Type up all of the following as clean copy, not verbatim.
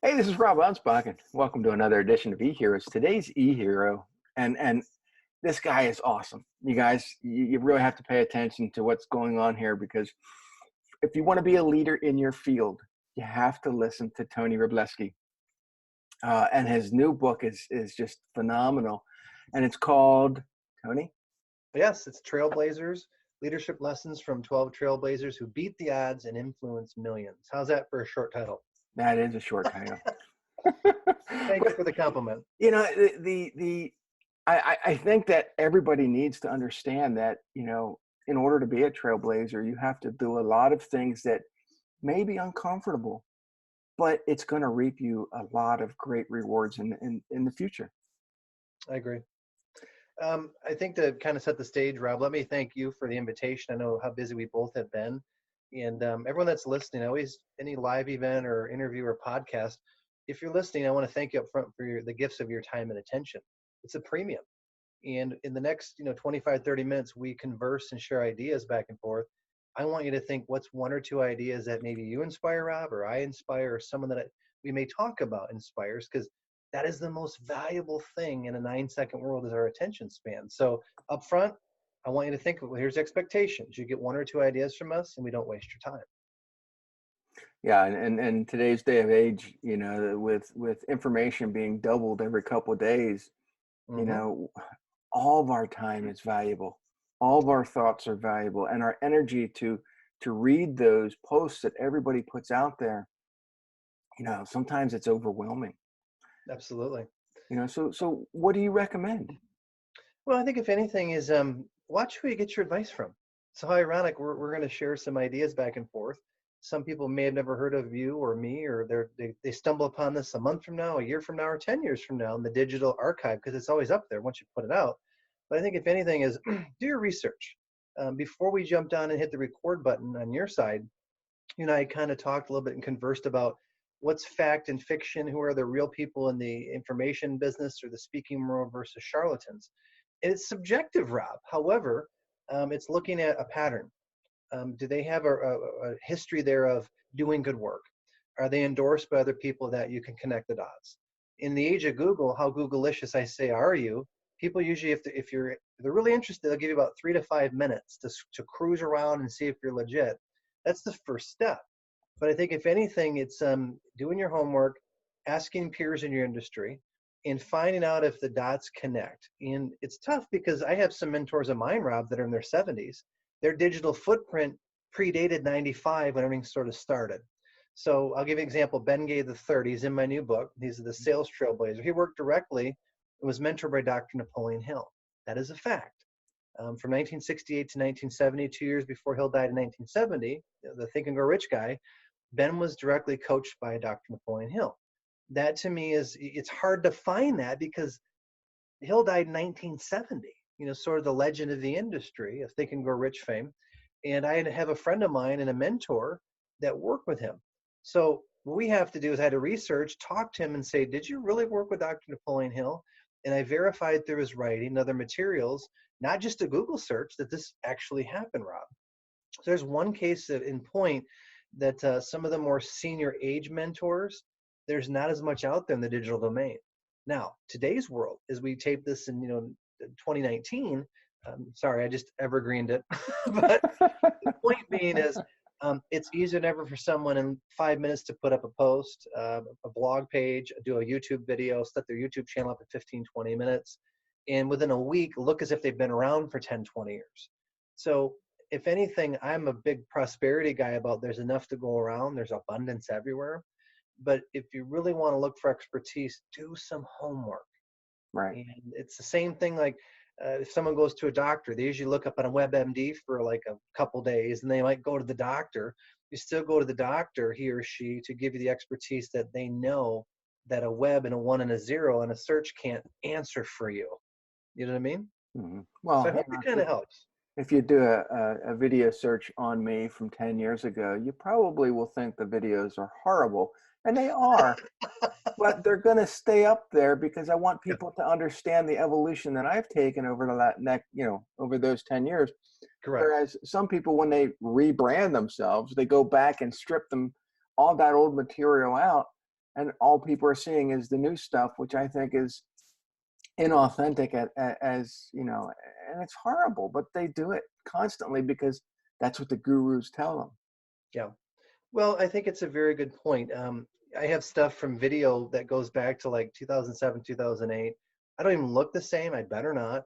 Hey, this is Rob Anspach, and welcome to another edition of eHeroes. Today's eHero, and this guy is awesome. You guys, you really have to pay attention to what's going on here, because if you want to be a leader in your field, you have to listen to Tony Rubleski. And his new book is just phenomenal, and it's called, Tony? Yes, it's Trailblazers, leadership lessons from 12 Trailblazers who beat the odds and influence millions. How's that for a short title? That is a short title. Thank you for the compliment. You know, I think that everybody needs to understand that, in order to be a trailblazer, you have to do a lot of things that may be uncomfortable, but it's going to reap you a lot of great rewards in the future. I agree. I think to kind of set the stage, Rob, let me thank you for the invitation. I know how busy we both have been. And everyone that's listening, always any live event or interview or podcast, if you're listening, I want to thank you up front for the gifts of your time and attention. It's a premium. And in the next 25, 30 minutes, we converse and share ideas back and forth. I want you to think, what's one or two ideas that maybe you inspire, Rob, or I inspire, or someone that we may talk about inspires, because that is the most valuable thing in a 9-second world, is our attention span. So up front, I want you to think, well, here's expectations. You get one or two ideas from us, and we don't waste your time. Yeah, and today's day of age, with information being doubled every couple of days, Mm-hmm. all of our time is valuable. All of our thoughts are valuable, and our energy to read those posts that everybody puts out there, sometimes it's overwhelming. Absolutely. So what do you recommend? Well, I think if anything is watch who you get your advice from. So how ironic, we're going to share some ideas back and forth. Some people may have never heard of you or me, or they stumble upon this a month from now, a year from now, or 10 years from now in the digital archive, because it's always up there once you put it out. But I think if anything is do your research. Before we jumped on and hit the record button on your side, you and I kind of talked a little bit and conversed about what's fact and fiction, who are the real people in the information business or the speaking world versus charlatans. It's subjective, Rob. However, it's looking at a pattern. Do they have a history there of doing good work? Are they endorsed by other people that you can connect the dots? In the age of Google, how Googleicious I say are you? People usually, if they're really interested, they'll give you about 3 to 5 minutes to cruise around and see if you're legit. That's the first step. But I think if anything, it's doing your homework, asking peers in your industry, and finding out if the dots connect. And it's tough because I have some mentors of mine, Rob, that are in their 70s. Their digital footprint predated 95 when everything sort of started. So I'll give you an example. Ben Gay III, he's in my new book. He's the sales trailblazer. He worked directly and was mentored by Dr. Napoleon Hill. That is a fact. From 1968 to 1970, 2 years before Hill died in 1970, the Think and Grow Rich guy, Ben was directly coached by Dr. Napoleon Hill. That to me it's hard to find that, because Hill died in 1970, sort of the legend of the industry of Think and Grow Rich fame. And I have a friend of mine and a mentor that worked with him. So what we have to do is I had to research, talk to him and say, did you really work with Dr. Napoleon Hill? And I verified through his writing and other materials, not just a Google search, that this actually happened, Rob. So there's one case in point that some of the more senior age mentors, there's not as much out there in the digital domain. Now, today's world, as we tape this in 2019, sorry, I just evergreened it. But the point being is, it's easier than ever for someone in 5 minutes to put up a post, a blog page, do a YouTube video, set their YouTube channel up at 15, 20 minutes, and within a week, look as if they've been around for 10, 20 years. So if anything, I'm a big prosperity guy about there's enough to go around. There's abundance everywhere. But if you really want to look for expertise, do some homework. Right. And it's the same thing like if someone goes to a doctor, they usually look up on a WebMD for like a couple days, and they might go to the doctor. You still go to the doctor, he or she, to give you the expertise that they know that a web and a 1 and a 0 and a search can't answer for you. You know what I mean? Mm-hmm. Well, so I hope it kind of helps. If you do a video search on me from 10 years ago, you probably will think the videos are horrible, and they are, but they're going to stay up there because I want people to understand the evolution that I've taken over over those 10 years. Correct. Whereas some people, when they rebrand themselves, they go back and strip all that old material out. and all people are seeing is the new stuff, which I think is inauthentic as you know, and it's horrible, but they do it constantly because that's what the gurus tell them. Yeah. Well, I think it's a very good point. I have stuff from video that goes back to like 2007, 2008. I don't even look the same. I better not.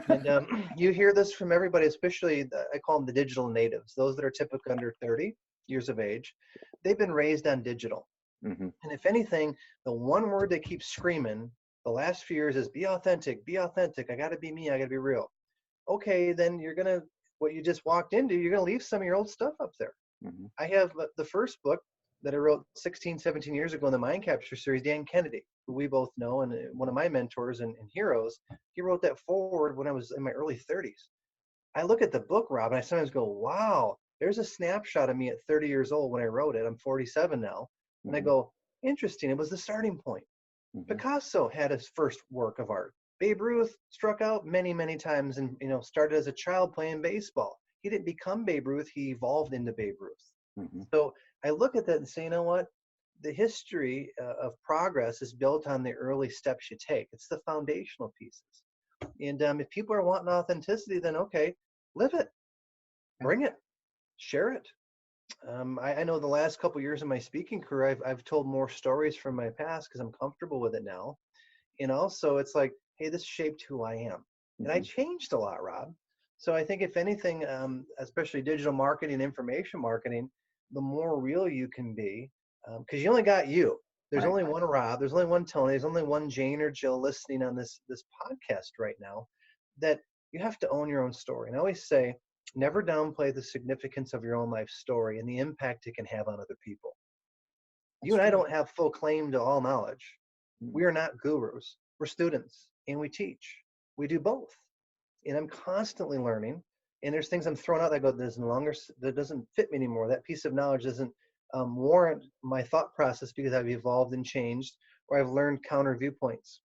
And you hear this from everybody, especially I call them the digital natives, those that are typically under 30 years of age. They've been raised on digital. Hmm. And if anything, the one word they keep screaming the last few years is be authentic, be authentic. I got to be me. I got to be real. Okay, then you're going to, what you just walked into, you're going to leave some of your old stuff up there. Hmm. I have the first book that I wrote 16, 17 years ago in the Mind Capture series, Dan Kennedy, who we both know, and one of my mentors and heroes. He wrote that forward when I was in my early 30s. I look at the book, Rob, and I sometimes go, wow, there's a snapshot of me at 30 years old when I wrote it. I'm 47 now. And I Hmm. go, interesting. It was the starting point. Hmm. Picasso had his first work of art. Babe Ruth struck out many, many times and started as a child playing baseball. He didn't become Babe Ruth. He evolved into Babe Ruth. Hmm. So I look at that and say, you know what? The history of progress is built on the early steps you take. It's the foundational pieces. And if people are wanting authenticity, then okay, live it, Yeah. bring it, share it. I know the last couple years of my speaking career, I've told more stories from my past because I'm comfortable with it now. And also, it's like, hey, this shaped who I am. And I Hmm. changed a lot, Rob. So I think if anything, especially digital marketing, information marketing, the more real you can be, because you only got you. There's Right. only one Rob. There's only one Tony. There's only one Jane or Jill listening on this podcast right now. That you have to own your own story. And I always say, never downplay the significance of your own life story and the impact it can have on other people. You That's and I true. don't have full claim to all knowledge. Mm. We are not gurus. We're students and we teach. We do both. And I'm constantly learning. And there's things I'm throwing out that go, that doesn't fit me anymore. That piece of knowledge doesn't warrant my thought process because I've evolved and changed, or I've learned counter viewpoints.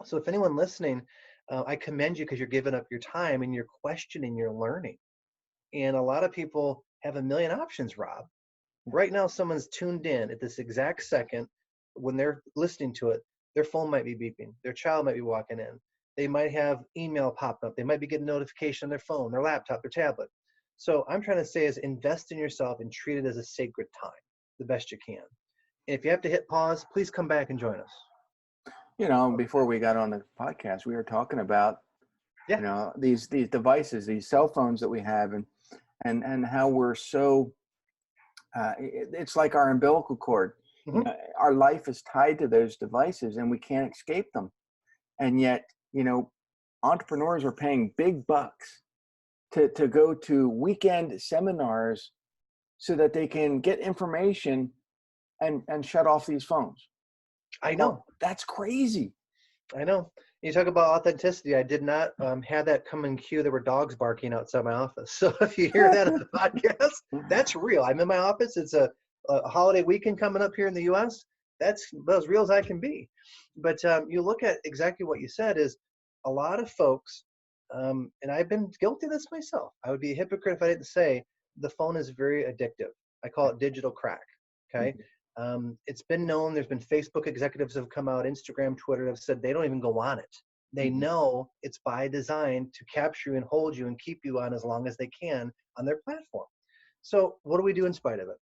So if anyone listening, I commend you because you're giving up your time and you're questioning, you're learning. And a lot of people have a million options, Rob. Yeah. Right now, someone's tuned in at this exact second when they're listening to it. Their phone might be beeping. Their child might be walking in. They might have email pop up. They might be getting notification on their phone, their laptop, their tablet. So I'm trying to say is invest in yourself and treat it as a sacred time the best you can. And if you have to hit pause, please come back and join us. You know, before we got on the podcast, we were talking about, Yeah. you know, these devices, these cell phones that we have, and how we're so it's like our umbilical cord. You Hmm. know, our life is tied to those devices, and we can't escape them. And yet, you know, entrepreneurs are paying big bucks to go to weekend seminars so that they can get information and shut off these phones. I know. Well, that's crazy. I know. You talk about authenticity. I did not have that come in queue. There were dogs barking outside my office. So if you hear that on the podcast, that's real. I'm in my office. It's a holiday weekend coming up here in the U.S. That's about as real as I can be. But you look at exactly what you said is a lot of folks, and I've been guilty of this myself. I would be a hypocrite if I didn't say the phone is very addictive. I call it digital crack. Okay. Mhm. It's been known, there's been Facebook executives have come out, Instagram, Twitter have said they don't even go on it. They Mhm. know it's by design to capture you and hold you and keep you on as long as they can on their platform. So what do we do in spite of it?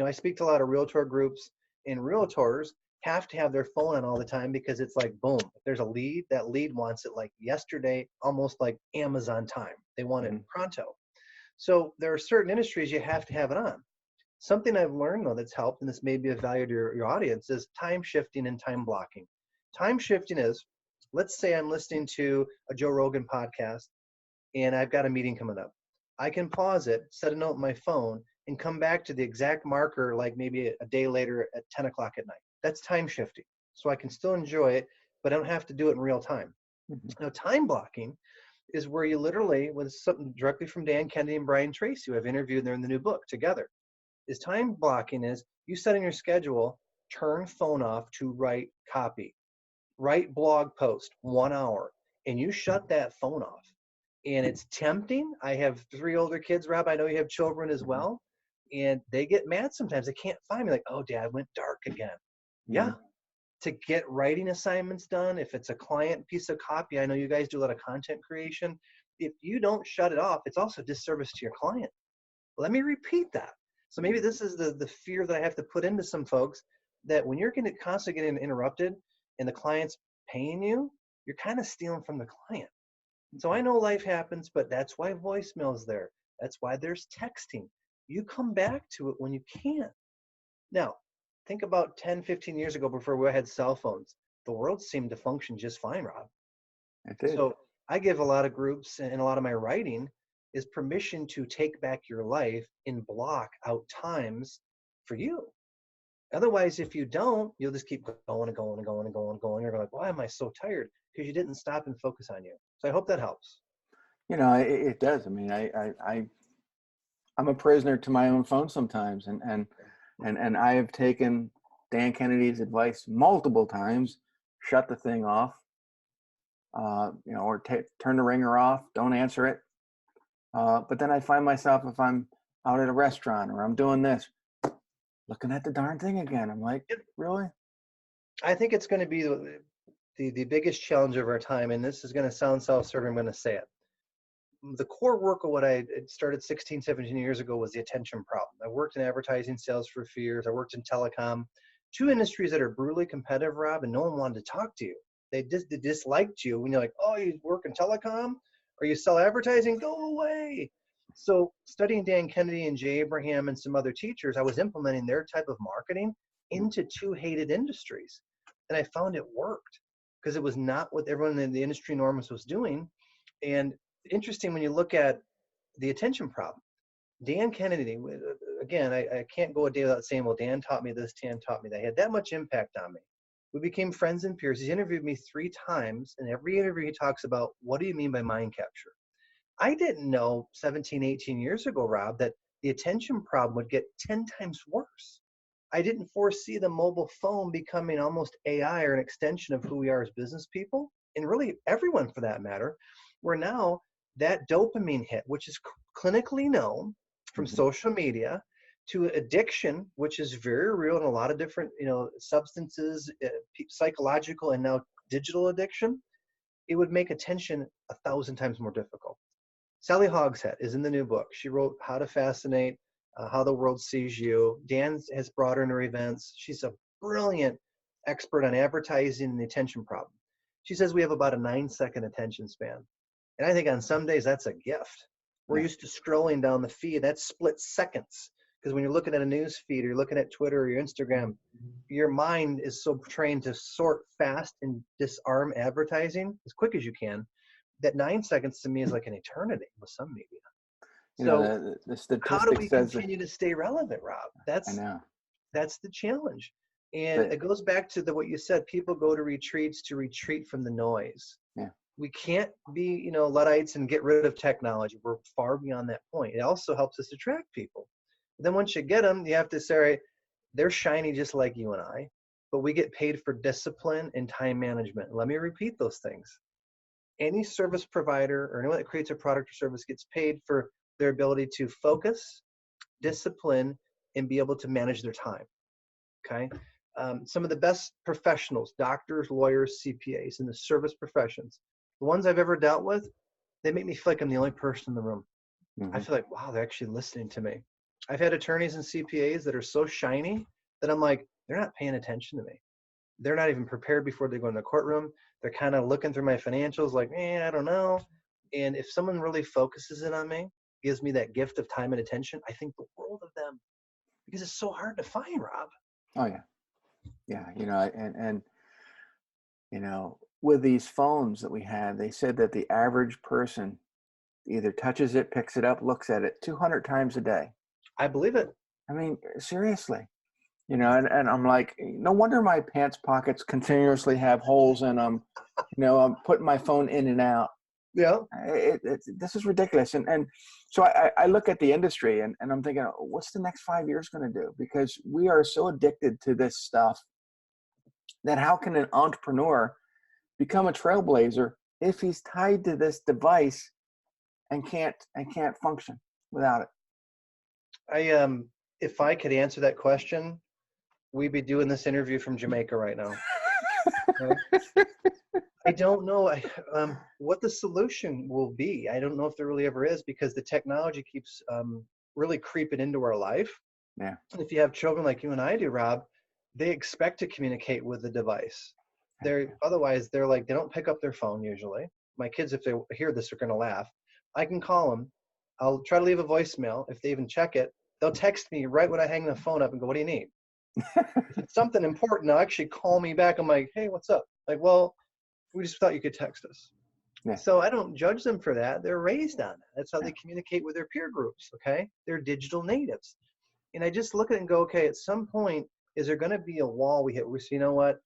I speak to a lot of realtor groups, and realtors have to have their phone on all the time because it's like, boom, if there's a lead, that lead wants it like yesterday, almost like Amazon time. They want it Mhm. pronto. So there are certain industries you have to have it on. Something I've learned though that's helped, and this may be of value to your audience, is time shifting and time blocking. Time shifting is, let's say I'm listening to a Joe Rogan podcast and I've got a meeting coming up. I can pause it, set a note on my phone, and come back to the exact marker like maybe a day later at 10 o'clock at night. That's time shifting. So I can still enjoy it, but I don't have to do it in real time. Mhm. Now, time blocking is where you literally, with something directly from Dan Kennedy and Brian Tracy, who I've interviewed, they're in the new book together, is time blocking is you set in your schedule, turn phone off to write copy, write blog post 1 hour, and you shut that phone off. And it's tempting. I have 3 older kids, Rob. I know you have children as Mhm. well. And they get mad sometimes. They can't find me, like, oh, dad went dark again. Yeah, Mhm. to get writing assignments done. If it's a client piece of copy, I know you guys do a lot of content creation. If you don't shut it off, it's also disservice to your client. Let me repeat that. So maybe this is the fear that I have to put into some folks, that when you're going to constantly getting interrupted and the client's paying you, you're kind of stealing from the client. So I know life happens, but that's why voicemail's there. That's why there's texting. You come back to it when you can. Now, think about 10, 15 years ago before we had cell phones. The world seemed to function just fine, Rob. I did. So I give a lot of groups, and a lot of my writing is permission to take back your life and block out times for you. Otherwise, if you don't, you'll just keep going and going and going and going and going. You're like, why am I so tired? Because you didn't stop and focus on you. So I hope that helps. It does. I mean, I'm a prisoner to my own phone sometimes, and I have taken Dan Kennedy's advice multiple times. Shut the thing off, or turn the ringer off. Don't answer it. But then I find myself, if I'm out at a restaurant or I'm doing this, looking at the darn thing again. I'm like, really? I think it's going to be the biggest challenge of our time, and this is going to sound self-serving. I'm going to say it. The core work of what I started 16, 17 years ago was the attention problem. I worked in advertising sales for a few years. I worked in telecom, two industries that are brutally competitive, Rob, and no one wanted to talk to you. They disliked you when you're like, oh, you work in telecom or you sell advertising? Go away. So studying Dan Kennedy and Jay Abraham and some other teachers, I was implementing their type of marketing into two hated industries. And I found it worked because it was not what everyone in the industry norms was doing. And interesting when you look at the attention problem. Dan Kennedy, again, I can't go a day without saying, well, Dan taught me this, Dan taught me that. He had that much impact on me. We became friends and peers. He's interviewed me 3 times, and every interview he talks about, what do you mean by mind capture? I didn't know 17, 18 years ago, Rob, that the attention problem would get 10 times worse. I didn't foresee the mobile phone becoming almost AI or an extension of who we are as business people, and really everyone for that matter, where now that dopamine hit, which is clinically known from Mhm. social media, to addiction, which is very real in a lot of different, substances, psychological and now digital addiction, it would make attention 1,000 times more difficult. Sally Hogshead is in the new book. She wrote How to Fascinate, How the World Sees You. Dan has brought her in her events. She's a brilliant expert on advertising and the attention problem. She says we have about a 9-second attention span. And I think on some days that's a gift. We're Yeah. used to scrolling down the feed. That's split seconds. Because when you're looking at a news feed or you're looking at Twitter or your Instagram, your mind is so trained to sort fast and disarm advertising as quick as you can, that 9 seconds to me is like an eternity with some media. So The how do statistic we says that. continue to stay relevant, Rob? I know. That's the challenge. And But it goes back to what you said. People go to retreats to retreat from the noise. yeah, We can't be, Luddites and get rid of technology. We're far beyond that point. It also helps us attract people. But then once you get them, you have to say, all right, they're shiny just like you and I, but we get paid for discipline and time management. Let me repeat those things. Any service provider or anyone that creates a product or service gets paid for their ability to focus, discipline, and be able to manage their time. Okay. Some of the best professionals, doctors, lawyers, CPAs in the service professions, the ones I've ever dealt with, they make me feel like I'm the only person in the room. I hmm feel like, wow, they're actually listening to me. I've had attorneys and CPAs that are so shiny that I'm like, they're not paying attention to me. They're not even prepared before they go in the courtroom. They're kind of looking through my financials like, I don't know. And if someone really focuses in on me, gives me that gift of time and attention, I think the world of them, because it's so hard to find, Rob. Oh yeah, yeah. With these phones that we have, they said that the average person either touches it, picks it up, looks at it 200 times a day. I believe it. I mean, seriously. And I'm like, no wonder my pants pockets continuously have holes in them. I'm putting my phone in and out. Yeah. This is ridiculous. And so I look at the industry and I'm thinking, what's the next 5 years going to do? Because we are so addicted to this stuff that how can an entrepreneur become a trailblazer if he's tied to this device and can't function without it? If I could answer that question, we'd be doing this interview from Jamaica right now. Okay? I don't know what the solution will be. I don't know if there really ever is, because the technology keeps really creeping into our life. Yeah. And if you have children like you and I do, Rob, they expect to communicate with the device. Otherwise they're like, they don't pick up their phone usually. My kids, if they hear this, are going to laugh. I can call them. I'll try to leave a voicemail. If they even check it, they'll text me right when I hang the phone up and go, "What do you need?" If it's something important, they'll actually call me back. I'm like, "Hey, what's up?" Like, "Well, we just thought you could text us." Yeah. So I don't judge them for that. They're raised on that. That's how they communicate with their peer groups. Okay. They're digital natives. And I just look at it and go, okay, at some point, is there going to be a wall we hit where we say, you know what?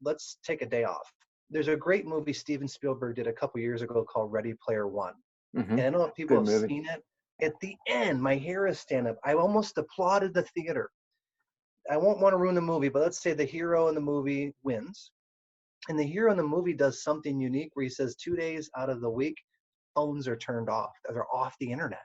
Let's take a day off. There's a great movie Steven Spielberg did a couple years ago called Ready Player One. Mm-hmm. And I don't know if people Good have movie. seen it. At the end, my hair is standing up. I almost applauded the theater. I won't want to ruin the movie, but let's say the hero in the movie wins. And the hero in the movie does something unique where he says 2 days out of the week, phones are turned off. They're off the internet.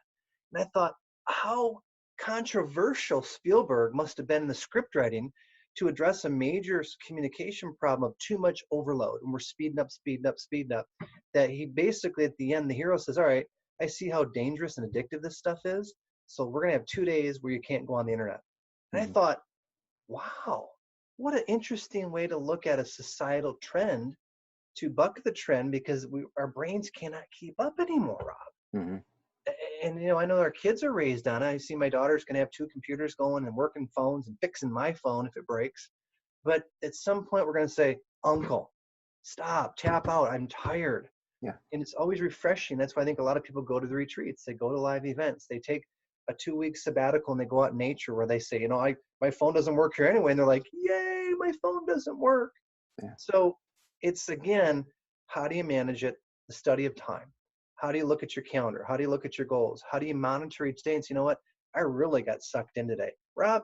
And I thought, how controversial Spielberg must have been in the script writing to address a major communication problem of too much overload. And we're speeding up, speeding up, speeding up. That he basically, at the end, the hero says, all right, I see how dangerous and addictive this stuff is. So we're going to have 2 days where you can't go on the internet. And I thought, wow, what an interesting way to look at a societal trend to buck the trend, because our brains cannot keep up anymore, Rob. Mm-hmm. And I know our kids are raised on it. I see my daughter's going to have 2 computers going and working phones and fixing my phone if it breaks. But at some point we're going to say, "Uncle, stop, tap out. I'm tired." Yeah. And it's always refreshing. That's why I think a lot of people go to the retreats. They go to live events. They take a 2-week sabbatical and they go out in nature where they say, my phone doesn't work here anyway. And they're like, "Yay, my phone doesn't work." Yeah. So it's, again, how do you manage it? The study of time. How do you look at your calendar? How do you look at your goals? How do you monitor each day and say, you know what? I really got sucked in today. Rob,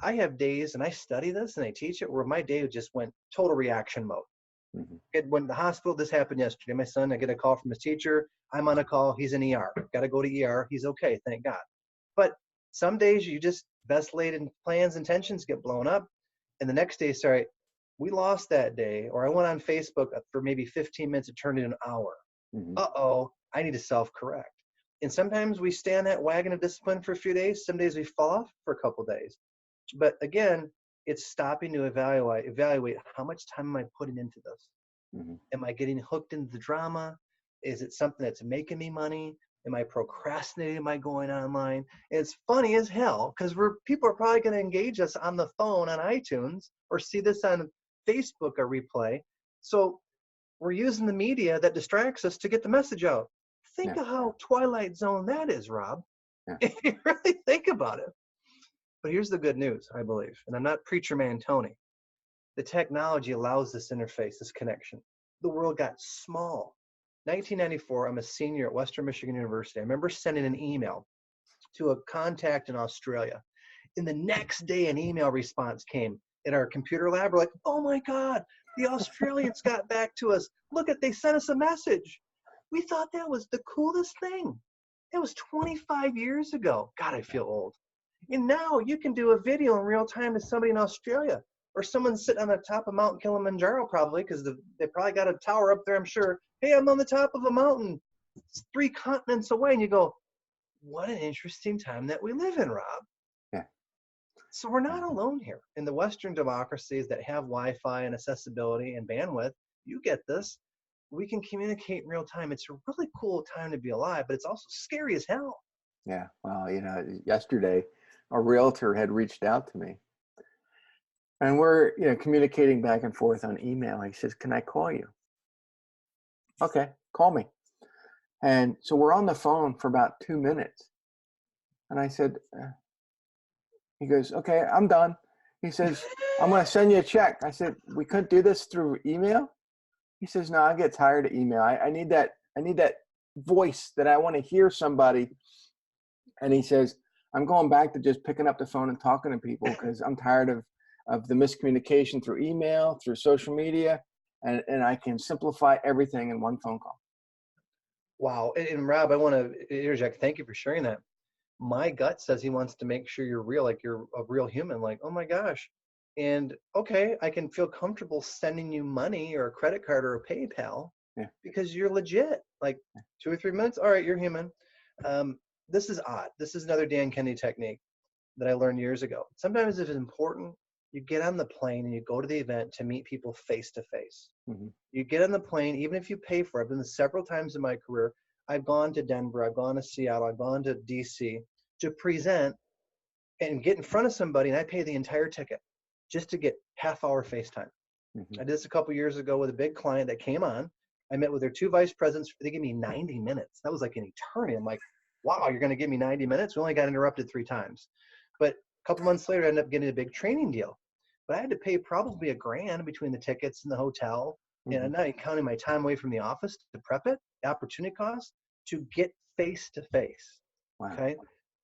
I have days, and I study this and I teach it, where my day just went total reaction mode. Mm-hmm. It went to the hospital. This happened yesterday. My son, I get a call from his teacher. I'm on a call. He's in ER. Got to go to ER. He's okay. Thank God. But some days you just, best laid in plans, intentions get blown up. And the next day, sorry, we lost that day. Or I went on Facebook for maybe 15 minutes. It turned into an hour. Mm-hmm. Uh-oh, I need to self-correct. And sometimes we stay on that wagon of discipline for a few days. Some days we fall off for a couple days. But again, it's stopping to evaluate how much time am I putting into this? Mm-hmm. Am I getting hooked into the drama? Is it something that's making me money? Am I procrastinating? Am I going online? And it's funny as hell, because people are probably going to engage us on the phone on iTunes or see this on Facebook or replay. So we're using the media that distracts us to get the message out. Think of how Twilight Zone that is, Rob. Yeah. If you really think about it. But here's the good news, I believe, and I'm not preacher man Tony. The technology allows this interface, this connection. The world got small. 1994, I'm a senior at Western Michigan University. I remember sending an email to a contact in Australia. And the next day, an email response came in our computer lab. We're like, "Oh my God, the Australians got back to us. Look, they sent us a message." We thought that was the coolest thing. It was 25 years ago. God, I feel old. And now you can do a video in real time to somebody in Australia, or someone sitting on the top of Mount Kilimanjaro, probably, because they probably got a tower up there, I'm sure. "Hey, I'm on the top of a mountain. It's 3 continents away." And you go, what an interesting time that we live in, Rob. Yeah. So we're not alone here. In the Western democracies that have Wi-Fi and accessibility and bandwidth, you get this, we can communicate in real time. It's a really cool time to be alive, but it's also scary as hell. Yeah. Well, yesterday a realtor had reached out to me, and we're communicating back and forth on email. He says, "Can I call you?" Okay, call me. And so we're on the phone for about 2 minutes. And I said, he goes, "Okay, I'm done." He says, "I'm going to send you a check." I said, "We couldn't do this through email?" He says, "No, I get tired of email. I need that voice that I want to hear somebody." And he says, "I'm going back to just picking up the phone and talking to people because I'm tired of the miscommunication through email, through social media, and I can simplify everything in one phone call." Wow. And Rob, I want to interject. Thank you for sharing that. My gut says he wants to make sure you're real, like you're a real human. Like, oh my gosh, And okay, I can feel comfortable sending you money or a credit card or a PayPal Yeah. because you're legit. Like 2 or 3 minutes, all right, you're human. This is odd. This is another Dan Kennedy technique that I learned years ago. Sometimes if it's important, you get on the plane and you go to the event to meet people face to face. You get on the plane, even if you pay for it. I've done this several times in my career. I've gone to Denver, I've gone to Seattle, I've gone to DC to present and get in front of somebody, and I pay the entire ticket just to get half-hour FaceTime. I did this a couple years ago with a big client that came on. I met with their 2 vice presidents. They gave me 90 minutes. That was like an eternity. I'm like, wow, you're going to give me 90 minutes? We only got interrupted 3 times. But a couple months later, I ended up getting a big training deal. But I had to pay probably $1,000 between the tickets and the hotel, and I'm not counting my time away from the office to prep it, the opportunity cost, to get face-to-face. Wow. Okay?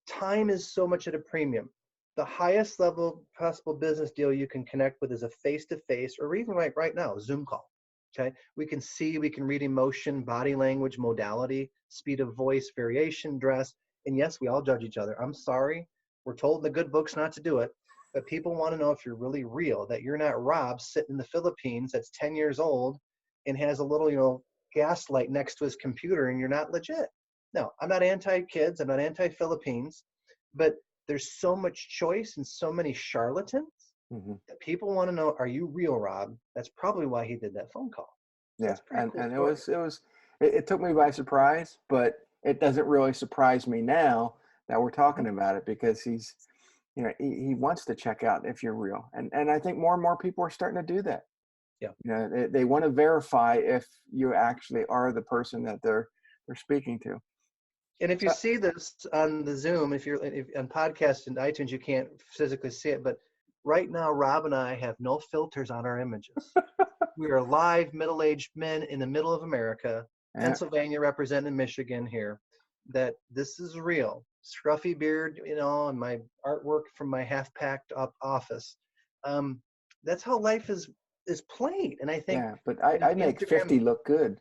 Time is so much at a premium. The highest level possible business deal you can connect with is a face-to-face, or even right now, a Zoom call. Okay, we can see, we can read emotion, body language, modality, speed of voice, variation, dress, and yes, we all judge each other. I'm sorry, we're told in the good books not to do it, but people want to know if you're really real, that you're not Rob sitting in the Philippines that's 10 years old and has a little, gas light next to his computer, and you're not legit. No, I'm not anti-kids, I'm not anti-Philippines, but there's so much choice and so many charlatans that people want to know, are you real, Rob? That's probably why he did that phone call. So Yeah, pretty cool and it took me by surprise, but it doesn't really surprise me now that we're talking about it, because he's, he wants to check out if you're real, and I think more and more people are starting to do that. Yeah. They want to verify if you actually are the person that they're speaking to. And if you see this on the Zoom, if on podcast and iTunes, you can't physically see it, but right now, Rob and I have no filters on our images. We are live middle-aged men in the middle of America, Pennsylvania representing Michigan here, that this is real. Scruffy beard, and my artwork from my half-packed up office. That's how life is played. And I think but I make Instagram, 50 look good.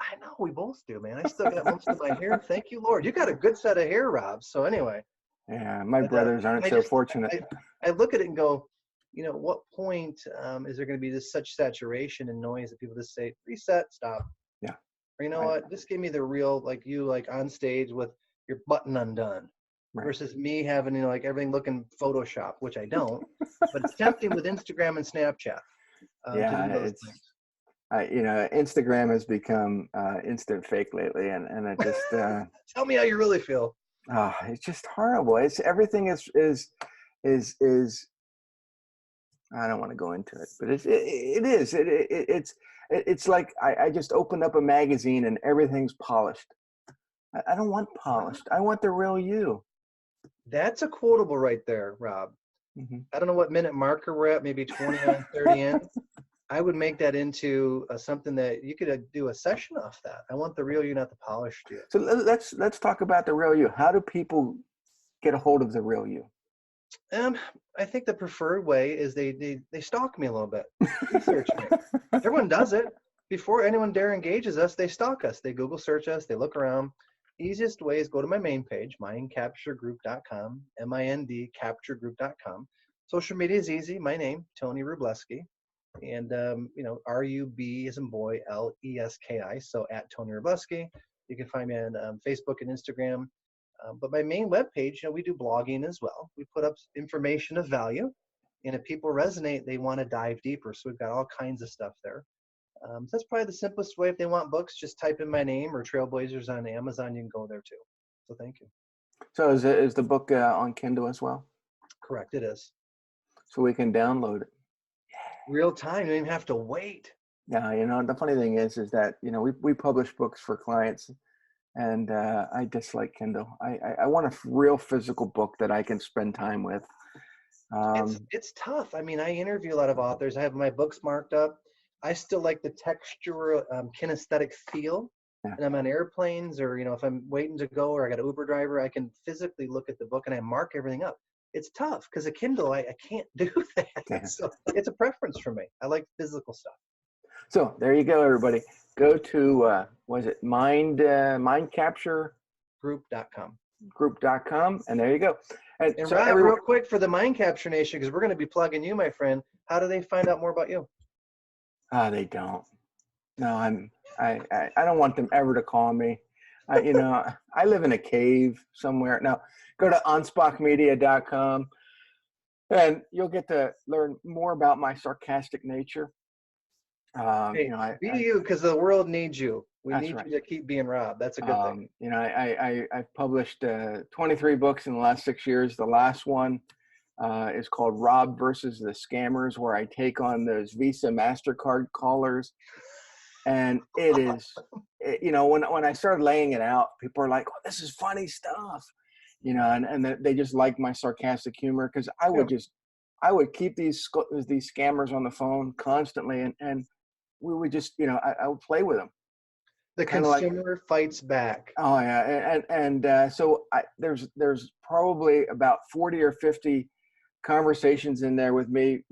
I know, we both do, man. I still got most of my hair. Thank you, Lord. You got a good set of hair, Rob. So anyway. Yeah, my brothers aren't so fortunate. I look at it and go, what point is there going to be this such saturation and noise that people just say, reset, stop. Yeah. Or what? Just give me the real, like you, like on stage with your button undone. Right. Versus me having, like everything looking Photoshop, which I don't. But it's tempting with Instagram and Snapchat. Yeah, it's. Instagram has become instant fake lately, and I just tell me how you really feel. It's just horrible. It's everything is I don't want to go into it, but it's like I just opened up a magazine and everything's polished. I don't want polished. I want the real you. That's a quotable right there, Rob. I don't know what minute marker we're at, maybe 29, 30 in. I would make that into something that you could do a session off that. I want the real you, not the polished you. So let's talk about the real you. How do people get a hold of the real you? I think the preferred way is they stalk me a little bit, research me. Everyone does it. Before anyone dare engages us, they stalk us. They Google search us. They look around. Easiest way is go to my main page, mindcapturegroup.com, mindcapturegroup.com. Social media is easy. My name, Tony Rubleski. And, R-U-B as in boy, L-E-S-K-I, so at Tony Rubleski. You can find me on Facebook and Instagram. But my main webpage, we do blogging as well. We put up information of value. And if people resonate, they want to dive deeper. So we've got all kinds of stuff there. So that's probably the simplest way. If they want books, just type in my name or Trailblazers on Amazon. You can go there too. So thank you. So is the book on Kindle as well? Correct, it is. So we can download it. Real time. You don't even have to wait. Yeah, the funny thing is that we publish books for clients, and I dislike Kindle. I want a real physical book that I can spend time with. It's tough. I mean, I interview a lot of authors. I have my books marked up. I still like the texture, kinesthetic feel. And I'm on airplanes, or if I'm waiting to go, or I got an Uber driver, I can physically look at the book and I mark everything up. It's tough because a Kindle, I can't do that. Yeah. So it's a preference for me. I like physical stuff. So there you go, everybody. Go to mindcapturegroup.com, and there you go. And so Rob, everyone, real quick for the Mind Capture Nation, because we're going to be plugging you, my friend. How do they find out more about you? they don't. No, I don't want them ever to call me. I live in a cave somewhere. Now, go to anspachmedia.com and you'll get to learn more about my sarcastic nature. Hey, be you, because the world needs you. We That's need right. you to keep being Rob. That's a good thing. I've published 23 books in the last 6 years. The last one is called Rob versus the Scammers, where I take on those Visa, MasterCard callers. And it is, when I started laying it out, people are like, oh, this is funny stuff, and they just like my sarcastic humor, because I would keep these scammers on the phone constantly, and we would just, I would play with them. The Kind of like, consumer fights back. oh yeah, so there's probably about 40 or 50 conversations in there with me,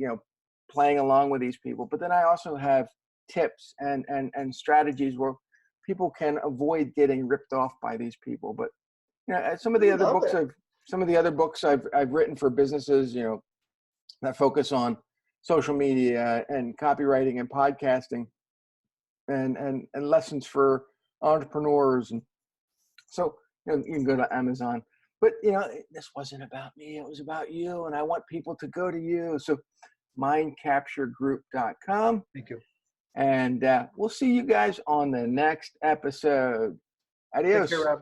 playing along with these people. But then I also have tips and strategies where people can avoid getting ripped off by these people. But some of the I other love books it. I've written for businesses, that focus on social media and copywriting and podcasting and lessons for entrepreneurs. And so you can go to Amazon. But this wasn't about me. It was about you, and I want people to go to you. So mindcapturegroup.com. Thank you. And we'll see you guys on the next episode. Take care, Adios. Rob.